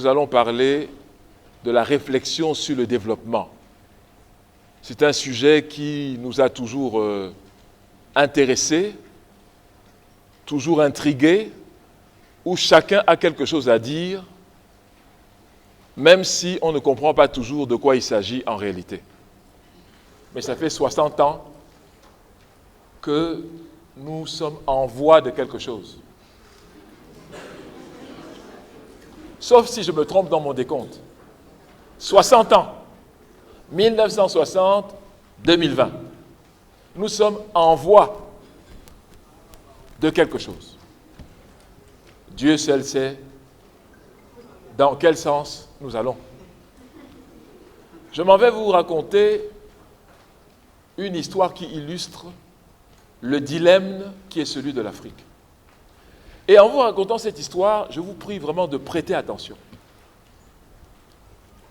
nous allons parler de la réflexion sur le développement. C'est un sujet qui nous a toujours intéressés, toujours intrigués, où chacun a quelque chose à dire, même si on ne comprend pas toujours de quoi il s'agit en réalité. Mais ça fait 60 ans que nous sommes en voie de quelque chose. Sauf si je me trompe dans mon décompte. 60 ans. 1960-2020. Nous sommes en voie de quelque chose. Dieu seul sait dans quel sens nous allons. Je m'en vais vous raconter une histoire qui illustre le dilemme qui est celui de l'Afrique. Et en vous racontant cette histoire, je vous prie vraiment de prêter attention.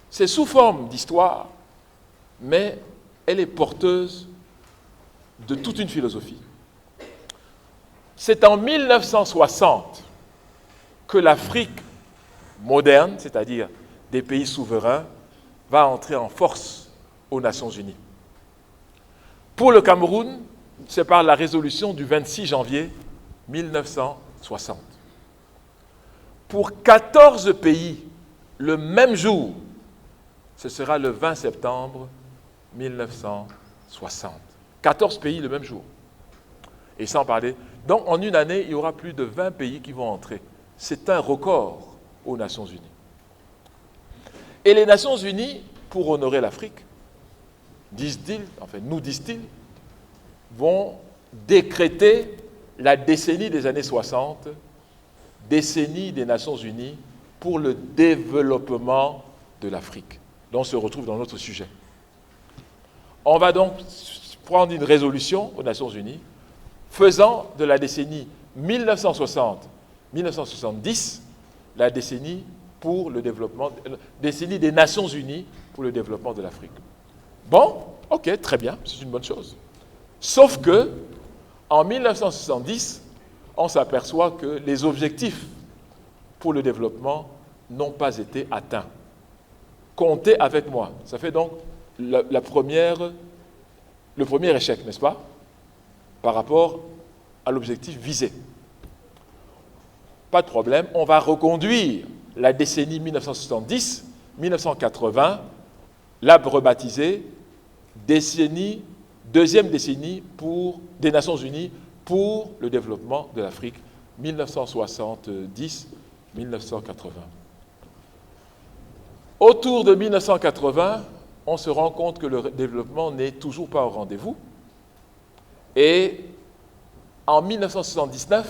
C'est sous forme d'histoire, mais elle est porteuse de toute une philosophie. C'est en 1960 que l'Afrique moderne, c'est-à-dire des pays souverains, va entrer en force aux Nations Unies. Pour le Cameroun, c'est par la résolution du 26 janvier 1960. Pour 14 pays, le même jour, ce sera le 20 septembre 1960. 14 pays le même jour. Et sans parler, donc en une année, il y aura plus de 20 pays qui vont entrer. C'est un record aux Nations Unies. Et les Nations Unies, pour honorer l'Afrique, disent-ils, enfin nous disent-ils, vont décréter la décennie des années 60, décennie des Nations Unies pour le développement de l'Afrique, dont on se retrouve dans notre sujet. On va donc prendre une résolution aux Nations Unies faisant de la décennie 1960-1970 la décennie pour le développement, décennie des Nations Unies pour le développement de l'Afrique. Bon, ok, très bien, c'est une bonne chose. Sauf que, en 1970, on s'aperçoit que les objectifs pour le développement n'ont pas été atteints. Comptez avec moi. Ça fait donc le premier échec, n'est-ce pas, par rapport à l'objectif visé. Pas de problème, on va reconduire la décennie 1970-1980, la rebaptiser deuxième décennie des Nations Unies pour le développement de l'Afrique, 1970-1980. Autour de 1980, on se rend compte que le développement n'est toujours pas au rendez-vous. Et en 1979,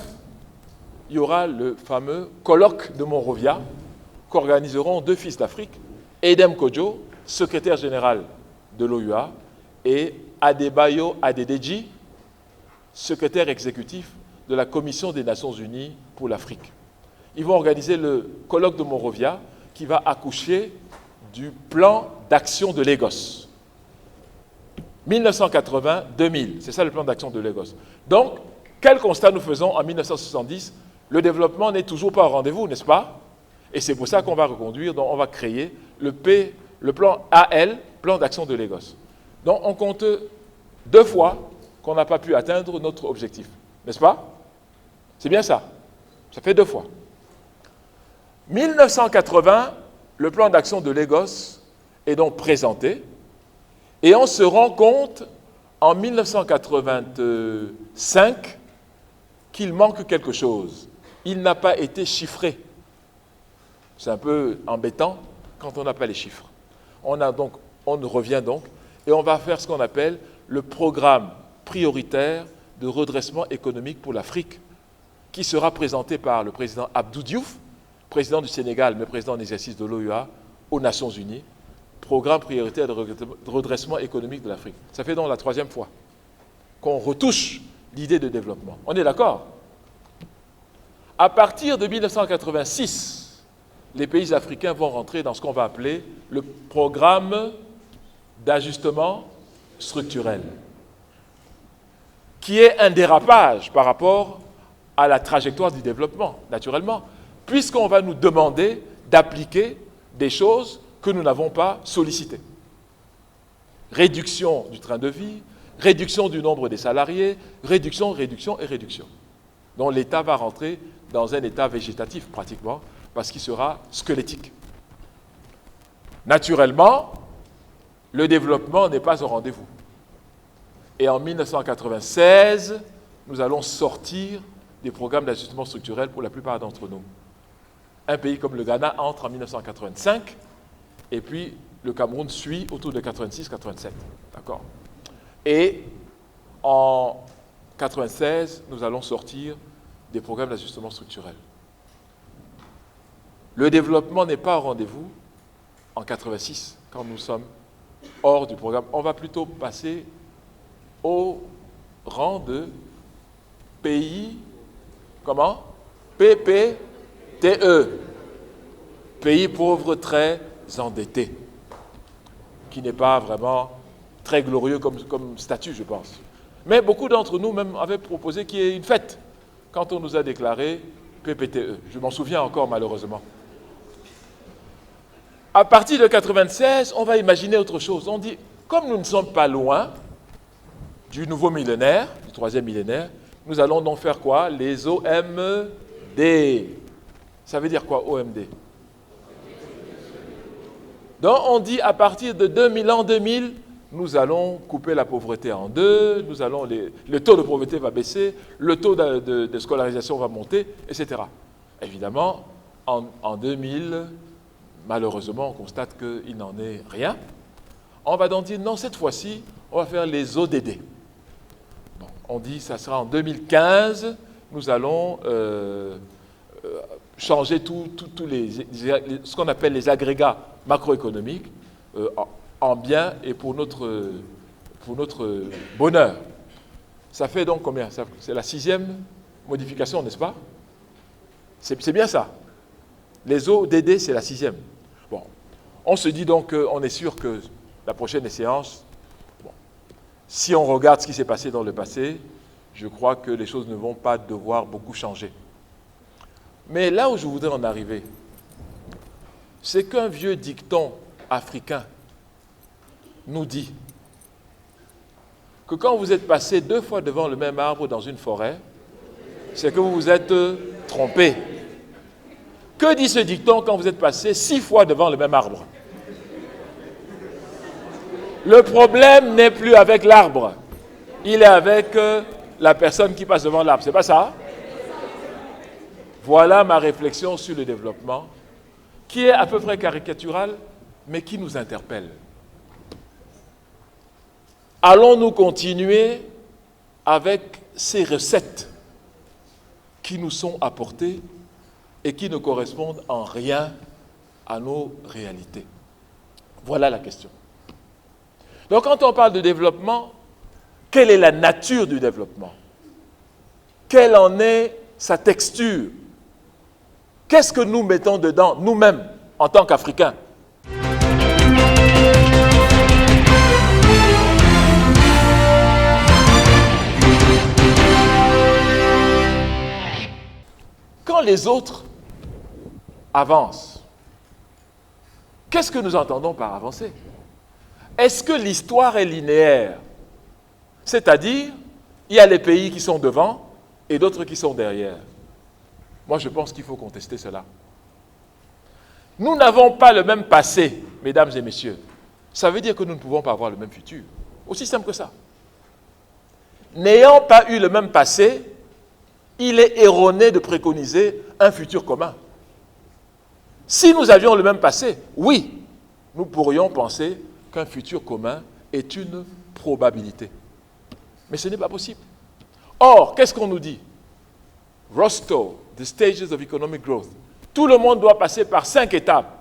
il y aura le fameux colloque de Monrovia qu'organiseront deux fils d'Afrique, Edem Kodjo, secrétaire général de l'OUA, et Adebayo Adedeji, secrétaire exécutif de la Commission des Nations Unies pour l'Afrique. Ils vont organiser le colloque de Monrovia qui va accoucher du plan d'action de Lagos. 1980-2000, c'est ça le plan d'action de Lagos. Donc, quel constat nous faisons en 1970 ? Le développement n'est toujours pas au rendez-vous, n'est-ce pas ? Et c'est pour ça qu'on va reconduire, donc on va créer le plan AL, plan d'action de Lagos. Donc, on compte 2 fois qu'on n'a pas pu atteindre notre objectif, n'est-ce pas ? C'est bien ça. Ça fait 2 fois. 1980, le plan d'action de Lagos est donc présenté et on se rend compte en 1985 qu'il manque quelque chose. Il n'a pas été chiffré. C'est un peu embêtant quand on n'a pas les chiffres. On revient donc et on va faire ce qu'on appelle le programme prioritaire de redressement économique pour l'Afrique, qui sera présenté par le président Abdou Diouf, président du Sénégal, mais président en exercice de l'OUA, aux Nations Unies, programme prioritaire de redressement économique de l'Afrique. Ça fait donc la 3e fois qu'on retouche l'idée de développement. On est d'accord ? À partir de 1986, les pays africains vont rentrer dans ce qu'on va appeler le programme d'ajustement structurel, qui est un dérapage par rapport à la trajectoire du développement, naturellement, puisqu'on va nous demander d'appliquer des choses que nous n'avons pas sollicitées. Réduction du train de vie, réduction du nombre des salariés, réduction, réduction et réduction. Donc l'État va rentrer dans un état végétatif pratiquement, parce qu'il sera squelettique. Naturellement, le développement n'est pas au rendez-vous. Et en 1996, nous allons sortir des programmes d'ajustement structurel pour la plupart d'entre nous. Un pays comme le Ghana entre en 1985, et puis le Cameroun suit autour de 86-87. D'accord ? Et en 1996, nous allons sortir des programmes d'ajustement structurel. Le développement n'est pas au rendez-vous en 1986, quand nous sommes hors du programme. On va plutôt passer au rang de pays, comment ? PPTE, pays pauvres très endettés, qui n'est pas vraiment très glorieux comme statut, je pense. Mais beaucoup d'entre nous même avaient proposé qu'il y ait une fête quand on nous a déclaré PPTE. Je m'en souviens encore malheureusement. À partir de 1996, on va imaginer autre chose. On dit, comme nous ne sommes pas loin du nouveau millénaire, du troisième millénaire, nous allons donc faire quoi? Les OMD. Ça veut dire quoi, OMD? Donc on dit à partir de 2000 ans 2000, nous allons couper la pauvreté en deux, le taux de pauvreté va baisser, le taux de scolarisation va monter, etc. Évidemment, en 2000, malheureusement, on constate qu'il n'en est rien. On va donc dire, non, cette fois-ci, on va faire les ODD. Bon, on dit, ça sera en 2015, nous allons changer ce qu'on appelle les agrégats macroéconomiques en bien et pour notre bonheur. Ça fait donc combien? C'est la 6e modification, n'est-ce pas? C'est bien ça. Les ODD, c'est la 6e. Bon. On se dit donc qu'on est sûr que la prochaine séance, bon, si on regarde ce qui s'est passé dans le passé, je crois que les choses ne vont pas devoir beaucoup changer. Mais là où je voudrais en arriver, c'est qu'un vieux dicton africain nous dit que quand vous êtes passé 2 fois devant le même arbre dans une forêt, c'est que vous vous êtes trompé. Que dit ce dicton quand vous êtes passé 6 fois devant le même arbre? Le problème n'est plus avec l'arbre, il est avec la personne qui passe devant l'arbre, c'est pas ça? Voilà ma réflexion sur le développement, qui est à peu près caricaturale, mais qui nous interpelle. Allons-nous continuer avec ces recettes qui nous sont apportées et qui ne correspondent en rien à nos réalités? Voilà la question. Donc quand on parle de développement, quelle est la nature du développement? Quelle en est sa texture? Qu'est-ce que nous mettons dedans, nous-mêmes, en tant qu'Africains? Quand les autres avancent, qu'est-ce que nous entendons par avancer? Est-ce que l'histoire est linéaire? C'est-à-dire, il y a les pays qui sont devant et d'autres qui sont derrière. Moi, je pense qu'il faut contester cela. Nous n'avons pas le même passé, mesdames et messieurs. Ça veut dire que nous ne pouvons pas avoir le même futur. Aussi simple que ça. N'ayant pas eu le même passé, il est erroné de préconiser un futur commun. Si nous avions le même passé, oui, nous pourrions penser qu'un futur commun est une probabilité. Mais ce n'est pas possible. Or, qu'est-ce qu'on nous dit? Rostow, The Stages of Economic Growth. Tout le monde doit passer par 5 étapes.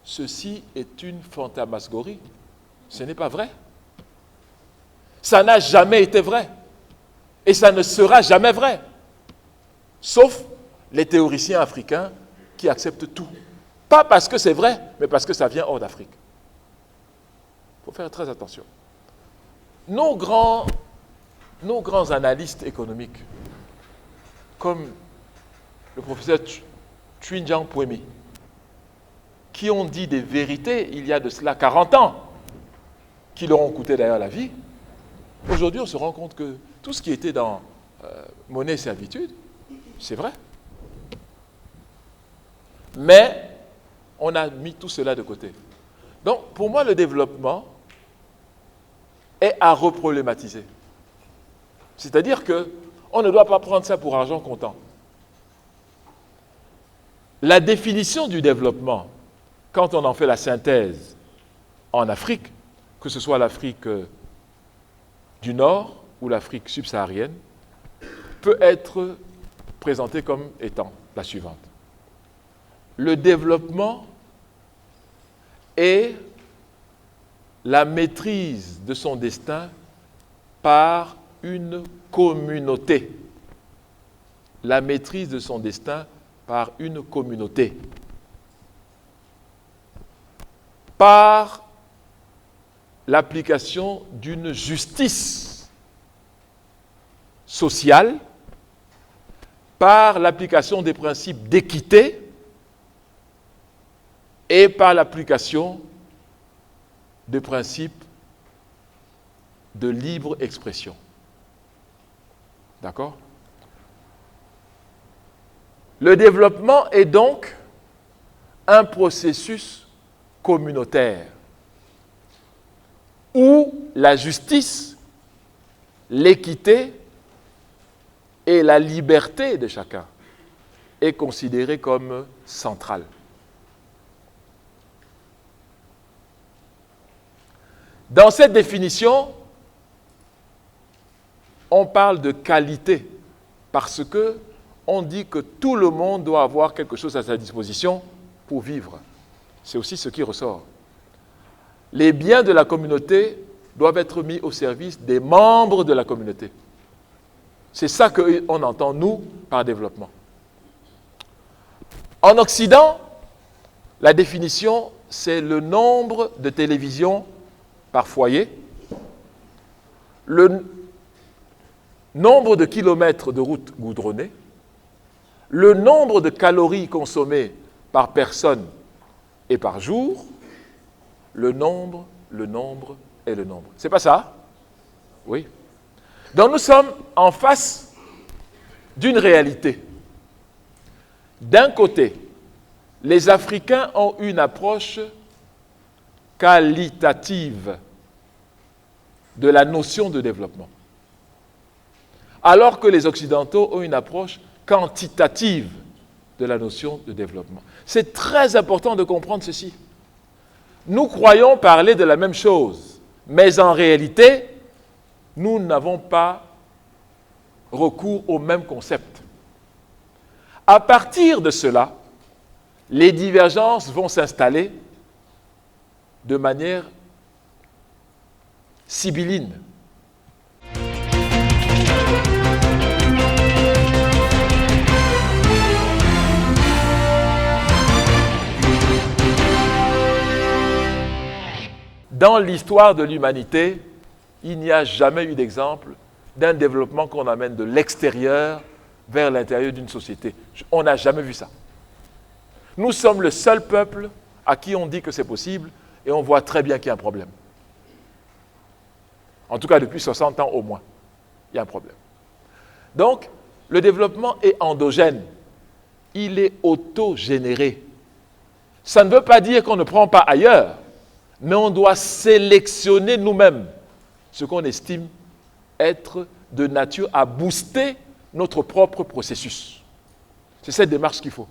Ceci est une fantasmagorie. Ce n'est pas vrai. Ça n'a jamais été vrai. Et ça ne sera jamais vrai. Sauf les théoriciens africains qui acceptent tout. Pas parce que c'est vrai, mais parce que ça vient hors d'Afrique. Il faut faire très attention. Nos grands analystes économiques, comme le professeur Twinjang Puemi, qui ont dit des vérités il y a de cela 40 ans, qui leur ont coûté d'ailleurs la vie, aujourd'hui on se rend compte que tout ce qui était dans monnaie et servitude, c'est vrai. Mais on a mis tout cela de côté. Donc pour moi le développement est à reproblématiser. C'est-à-dire qu'on ne doit pas prendre ça pour argent comptant. La définition du développement, quand on en fait la synthèse en Afrique, que ce soit l'Afrique du Nord ou l'Afrique subsaharienne, peut être présentée comme étant la suivante. Le développement est la maîtrise de son destin par une communauté. La maîtrise de son destin par une communauté. Par l'application d'une justice sociale, par l'application des principes d'équité et par l'application des principes de libre expression. D'accord ? Le développement est donc un processus communautaire où la justice, l'équité et la liberté de chacun est considérée comme centrale. Dans cette définition, on parle de qualité parce que on dit que tout le monde doit avoir quelque chose à sa disposition pour vivre. C'est aussi ce qui ressort. Les biens de la communauté doivent être mis au service des membres de la communauté. C'est ça qu'on entend, nous, par développement. En Occident, la définition, c'est le nombre de télévisions par foyer, le nombre de kilomètres de routes goudronnées, le nombre de calories consommées par personne et par jour, le nombre et le nombre. C'est pas ça? Oui. Donc nous sommes en face d'une réalité. D'un côté, les Africains ont une approche qualitative de la notion de développement, alors que les Occidentaux ont une approche quantitative de la notion de développement. C'est très important de comprendre ceci. Nous croyons parler de la même chose, mais en réalité, nous n'avons pas recours au même concept. À partir de cela, les divergences vont s'installer de manière sibylline. Dans l'histoire de l'humanité, il n'y a jamais eu d'exemple d'un développement qu'on amène de l'extérieur vers l'intérieur d'une société. On n'a jamais vu ça. Nous sommes le seul peuple à qui on dit que c'est possible et on voit très bien qu'il y a un problème. En tout cas, depuis 60 ans au moins, il y a un problème. Donc, le développement est endogène. Il est autogénéré. Ça ne veut pas dire qu'on ne prend pas ailleurs, mais on doit sélectionner nous-mêmes ce qu'on estime être de nature à booster notre propre processus. C'est cette démarche qu'il faut.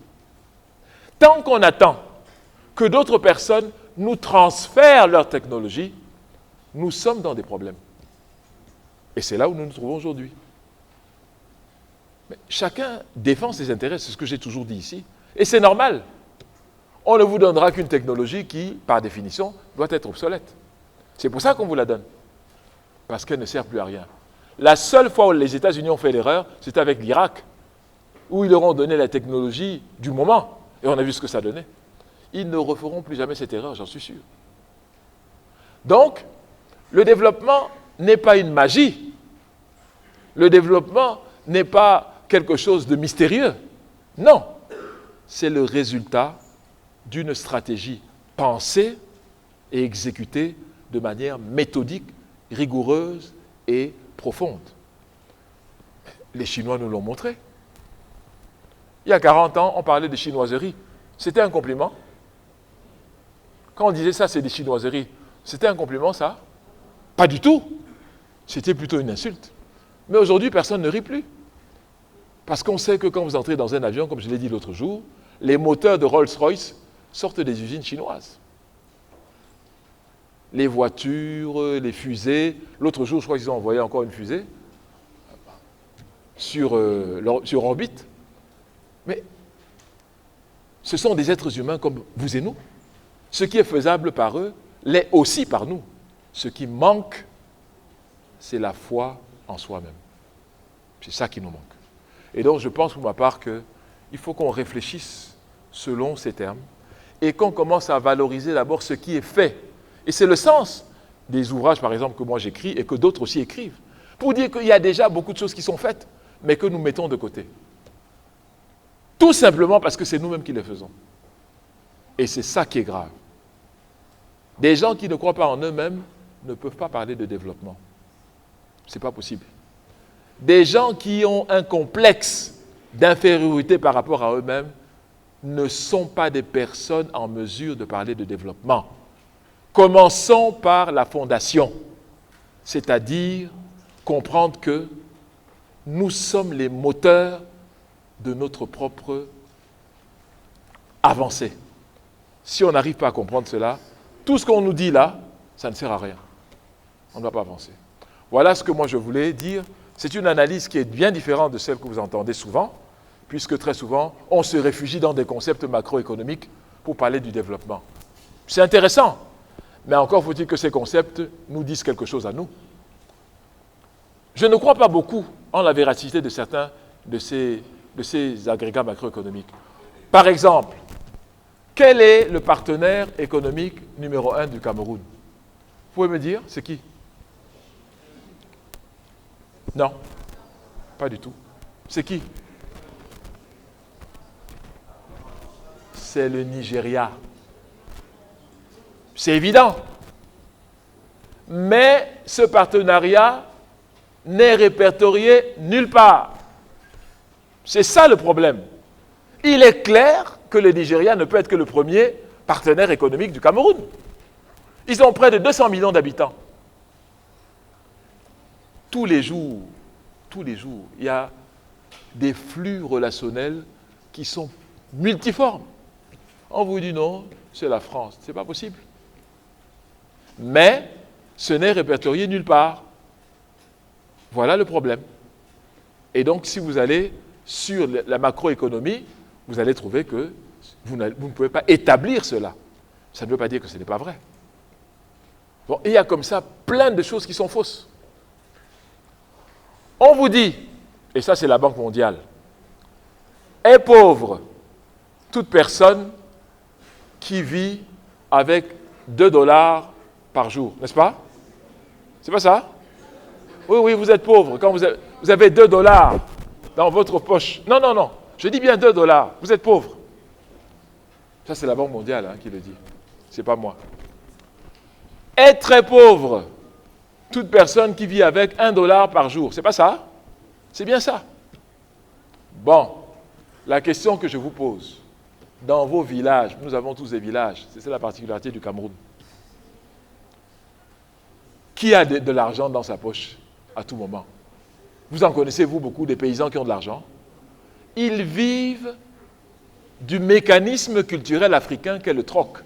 Tant qu'on attend que d'autres personnes nous transfèrent leur technologie, nous sommes dans des problèmes. Et c'est là où nous nous trouvons aujourd'hui. Mais chacun défend ses intérêts, c'est ce que j'ai toujours dit ici. Et c'est normal. On ne vous donnera qu'une technologie qui, par définition, doit être obsolète. C'est pour ça qu'on vous la donne. Parce qu'elle ne sert plus à rien. La seule fois où les États-Unis ont fait l'erreur, c'était avec l'Irak, où ils leur ont donné la technologie du moment. Et on a vu ce que ça donnait. Ils ne referont plus jamais cette erreur, j'en suis sûr. Donc, le développement n'est pas une magie. Le développement n'est pas quelque chose de mystérieux. Non, c'est le résultat d'une stratégie pensée et exécutée de manière méthodique, rigoureuse et profonde. Les Chinois nous l'ont montré. Il y a 40 ans, on parlait de chinoiserie. C'était un compliment. Quand on disait ça, c'est des chinoiseries, c'était un compliment, ça? Pas du tout. C'était plutôt une insulte. Mais aujourd'hui, personne ne rit plus. Parce qu'on sait que quand vous entrez dans un avion, comme je l'ai dit l'autre jour, les moteurs de Rolls-Royce sortent des usines chinoises. Les voitures, les fusées. L'autre jour, je crois qu'ils ont envoyé encore une fusée sur orbite. Mais ce sont des êtres humains comme vous et nous. Ce qui est faisable par eux l'est aussi par nous. Ce qui manque, c'est la foi en soi-même. C'est ça qui nous manque. Et donc, je pense pour ma part qu'il faut qu'on réfléchisse selon ces termes et qu'on commence à valoriser d'abord ce qui est fait. Et c'est le sens des ouvrages, par exemple, que moi j'écris et que d'autres aussi écrivent, pour dire qu'il y a déjà beaucoup de choses qui sont faites, mais que nous mettons de côté. Tout simplement parce que c'est nous-mêmes qui les faisons. Et c'est ça qui est grave. Des gens qui ne croient pas en eux-mêmes ne peuvent pas parler de développement. Ce n'est pas possible. Des gens qui ont un complexe d'infériorité par rapport à eux-mêmes ne sont pas des personnes en mesure de parler de développement. Commençons par la fondation, c'est-à-dire comprendre que nous sommes les moteurs de notre propre avancée. Si on n'arrive pas à comprendre cela, tout ce qu'on nous dit là, ça ne sert à rien. On ne va pas avancer. Voilà ce que moi je voulais dire. C'est une analyse qui est bien différente de celle que vous entendez souvent, puisque très souvent, on se réfugie dans des concepts macroéconomiques pour parler du développement. C'est intéressant, mais encore faut-il que ces concepts nous disent quelque chose à nous. Je ne crois pas beaucoup en la véracité de certains de ces agrégats macroéconomiques. Par exemple, quel est le partenaire économique numéro 1 du Cameroun? Vous pouvez me dire, c'est qui? Non, pas du tout. C'est qui? C'est le Nigeria. C'est évident. Mais ce partenariat n'est répertorié nulle part. C'est ça le problème. Il est clair que le Nigeria ne peut être que le premier partenaire économique du Cameroun. Ils ont près de 200 millions d'habitants. Tous les jours, il y a des flux relationnels qui sont multiformes. On vous dit non, c'est la France. Ce n'est pas possible. Mais ce n'est répertorié nulle part. Voilà le problème. Et donc, si vous allez sur la macroéconomie, vous allez trouver que vous ne pouvez pas établir cela. Ça ne veut pas dire que ce n'est pas vrai. Bon, il y a comme ça plein de choses qui sont fausses. On vous dit, et ça c'est la Banque mondiale, est pauvre toute personne qui vit avec 2 $ par jour, n'est-ce pas? C'est pas ça? Oui, vous êtes pauvre quand vous avez 2 $ dans votre poche. Non, je dis bien 2 $, vous êtes pauvre. Ça c'est la Banque mondiale qui le dit, c'est pas moi. Est très pauvre toute personne qui vit avec 1 $ par jour. C'est pas ça? C'est bien ça. Bon, la question que je vous pose, dans vos villages, nous avons tous des villages, c'est la particularité du Cameroun. Qui a de l'argent dans sa poche à tout moment? Vous en connaissez, vous, beaucoup des paysans qui ont de l'argent. Ils vivent du mécanisme culturel africain qu'est le troc.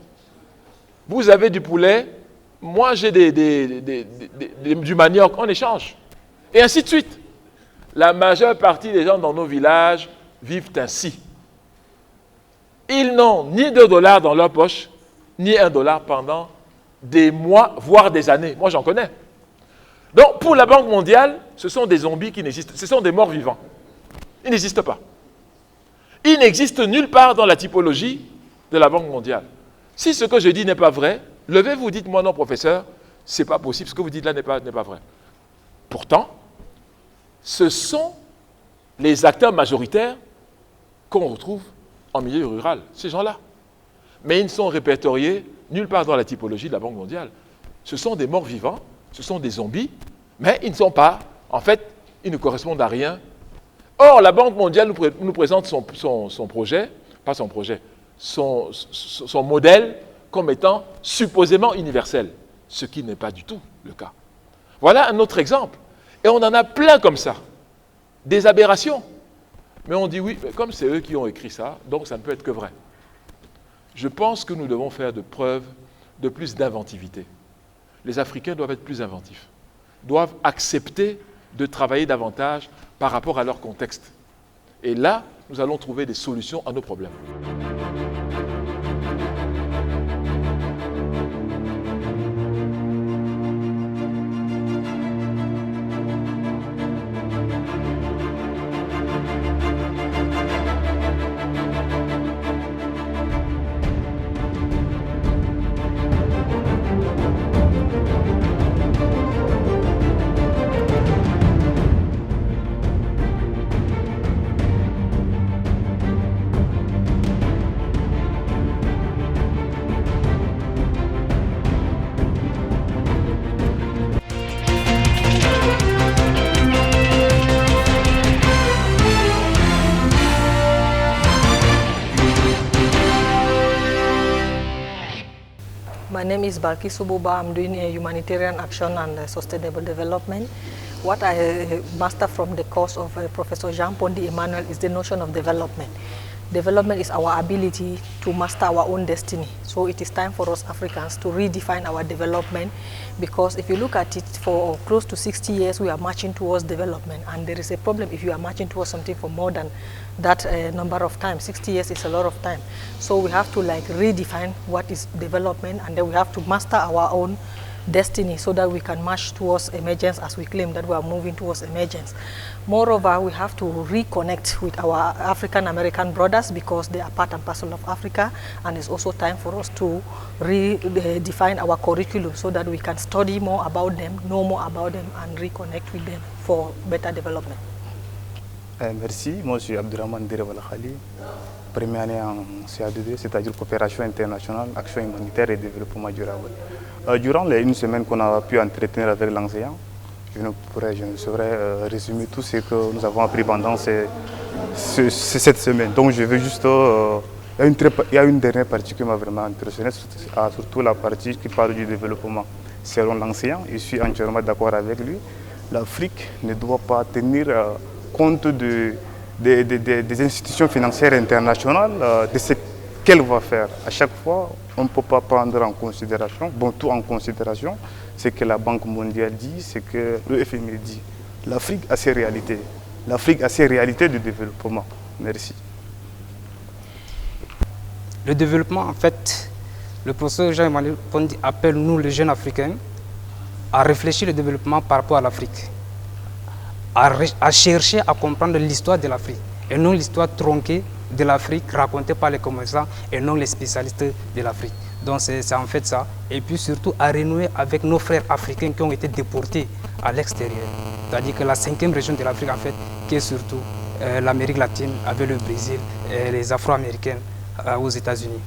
Vous avez du poulet, moi j'ai du manioc, on échange. Et ainsi de suite. La majeure partie des gens dans nos villages vivent ainsi. Ils n'ont ni 2 $ dans leur poche, ni 1 $ pendant des mois, voire des années. Moi j'en connais. Donc pour la Banque mondiale, ce sont des zombies qui n'existent, ce sont des morts vivants. Ils n'existent pas. Ils n'existent nulle part dans la typologie de la Banque mondiale. Si ce que je dis n'est pas vrai, levez-vous, dites-moi non, professeur, ce n'est pas possible, ce que vous dites là n'est pas vrai. Pourtant, ce sont les acteurs majoritaires qu'on retrouve en milieu rural, ces gens-là. mais ils ne sont répertoriés nulle part dans la typologie de la Banque mondiale. Ce sont des morts vivants, ce sont des zombies, mais ils ne sont pas, en fait, ils ne correspondent à rien. Or, la Banque mondiale nous présente son projet, pas son projet, son modèle comme étant supposément universel, ce qui n'est pas du tout le cas. Voilà un autre exemple. Et on en a plein comme ça, des aberrations. Mais on dit oui, mais comme c'est eux qui ont écrit ça, donc ça ne peut être que vrai. Je pense que nous devons faire de preuve de plus d'inventivité. Les Africains doivent être plus inventifs, doivent accepter de travailler davantage par rapport à leur contexte. Et là, nous allons trouver des solutions à nos problèmes. My name is Balki Sububa. I'm doing humanitarian action and sustainable development. What I master from the course of Professor Jean Pondi Emmanuel is the notion of development. Development is our ability to master our own destiny. So it is time for us Africans to redefine our development, because if you look at it, for close to 60 years we are marching towards development, and there is a problem if you are marching towards something for more than that number of time. 60 years is a lot of time. So we have to redefine what is development, and then we have to master our own destiny so that we can march towards emergence as we claim that we are moving towards emergence. Moreover, we have to reconnect with our African American brothers, because they are part and parcel of Africa, and it's also time for us to redefine our curriculum so that we can study more about them, know more about them, and reconnect with them for better development. Merci, moi je suis Abdurrahman Direwal Khali, première année en CA2D, c'est-à-dire coopération internationale, action humanitaire et développement durable. Durant les une semaine qu'on a pu entretenir avec l'enseignant, je ne saurais résumer tout ce que nous avons appris pendant cette semaine. Donc je veux juste... il y a une dernière partie qui m'a vraiment impressionné, surtout la partie qui parle du développement. Selon l'enseignant, je suis entièrement d'accord avec lui, l'Afrique ne doit pas tenir compte des institutions financières internationales, de ce qu'elle va faire. À chaque fois, on ne peut pas prendre en considération, tout en considération, ce que la Banque mondiale dit, ce que le FMI dit. L'Afrique a ses réalités. L'Afrique a ses réalités de développement. Merci. Le développement, en fait, le professeur Jean-Emmanuel Pondi appelle nous, les jeunes Africains, à réfléchir le développement par rapport à l'Afrique, à chercher à comprendre l'histoire de l'Afrique, et non l'histoire tronquée de l'Afrique racontée par les commerçants et non les spécialistes de l'Afrique. Donc c'est en fait ça. Et puis surtout à renouer avec nos frères africains qui ont été déportés à l'extérieur. C'est-à-dire que la 5e région de l'Afrique, en fait, qui est surtout l'Amérique latine avec le Brésil et les Afro-Américains aux États-Unis.